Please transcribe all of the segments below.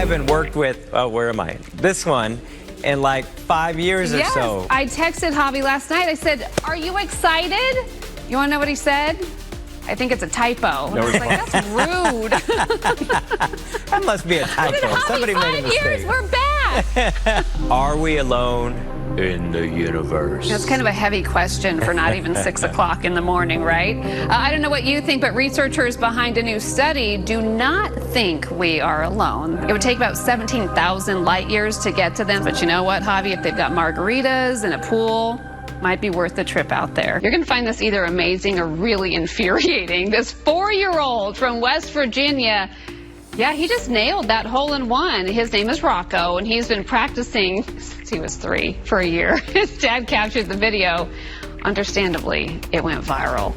haven't worked with, where am I? This one in like 5 years or so. I texted Javi last night. I said, "Are you excited?" You want to know what he said? I think it's a typo. No, I was like, that's rude. That must be a typo. Somebody made a mistake. 5 years, we're back. Are we alone in the universe? That's kind of a heavy question for not even 6 o'clock in the morning, right? I don't know what you think, but researchers behind a new study do not think we are alone. It would take about 17,000 light years to get to them. But you know what, Javi? If they've got margaritas and a pool, might be worth the trip out there. You're gonna find this either amazing or really infuriating. This 4-year-old from West Virginia, yeah, he just nailed that hole-in-one. His name is Rocco, and he's been practicing since he was 3 for a year. His dad captured the video. Understandably, it went viral.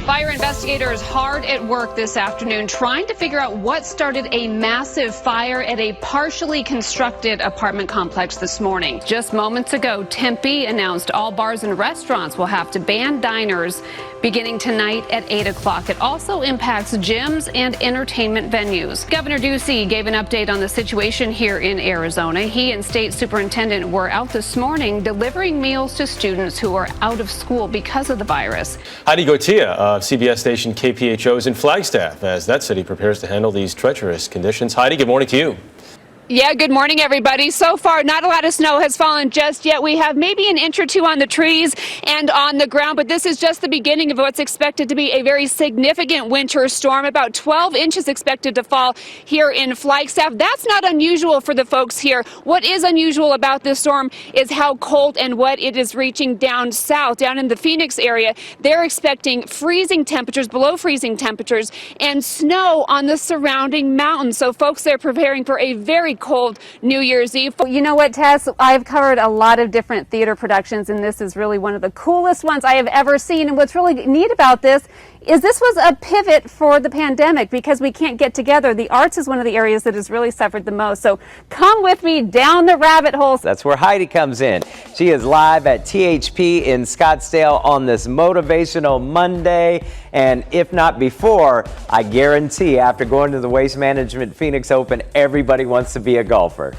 Fire investigators hard at work this afternoon trying to figure out what started a massive fire at a partially constructed apartment complex this morning. Just moments ago, Tempe announced all bars and restaurants will have to ban diners beginning tonight at 8 o'clock. It also impacts gyms and entertainment venues. Governor Ducey gave an update on the situation here in Arizona. He and state superintendent were out this morning delivering meals to students who are out of school because of the virus. Heidi Goitia of CBS station KPHO is in Flagstaff as that city prepares to handle these treacherous conditions. Heidi, good morning to you. Yeah, good morning, everybody. So far, not a lot of snow has fallen just yet. We have maybe an inch or two on the trees and on the ground, but this is just the beginning of what's expected to be a very significant winter storm. About 12 inches expected to fall here in Flagstaff. That's not unusual for the folks here. What is unusual about this storm is how cold and wet it is reaching down south, down in the Phoenix area. They're expecting freezing temperatures, below freezing temperatures, and snow on the surrounding mountains. So folks, they're preparing for a very cold New Year's Eve. You know what, Tess? I've covered a lot of different theater productions, and this is really one of the coolest ones I have ever seen. And what's really neat about this is this was a pivot for the pandemic because we can't get together. The arts is one of the areas that has really suffered the most. So come with me down the rabbit hole. That's where Heidi comes in. She is live at THP in Scottsdale on this motivational Monday. And if not before, I guarantee after going to the Waste Management Phoenix Open, everybody wants to be a golfer.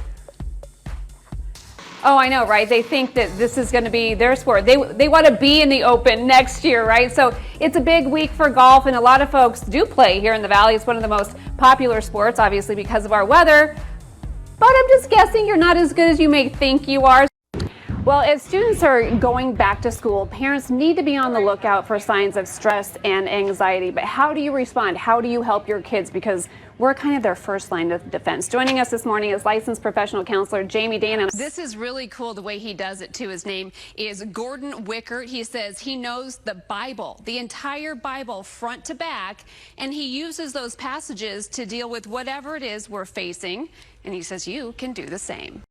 Oh, I know, right? They think that this is going to be their sport. They want to be in the Open next year, right? So it's a big week for golf, and a lot of folks do play here in the Valley. It's one of the most popular sports, obviously, because of our weather. But I'm just guessing you're not as good as you may think you are. Well, as students are going back to school, parents need to be on the lookout for signs of stress and anxiety. But how do you respond? How do you help your kids? Because we're kind of their first line of defense. Joining us this morning is licensed professional counselor Jamie Dana. This is really cool the way he does it, too. His name is Gordon Wickert. He says he knows the Bible, the entire Bible, front to back, and he uses those passages to deal with whatever it is we're facing. And he says you can do the same.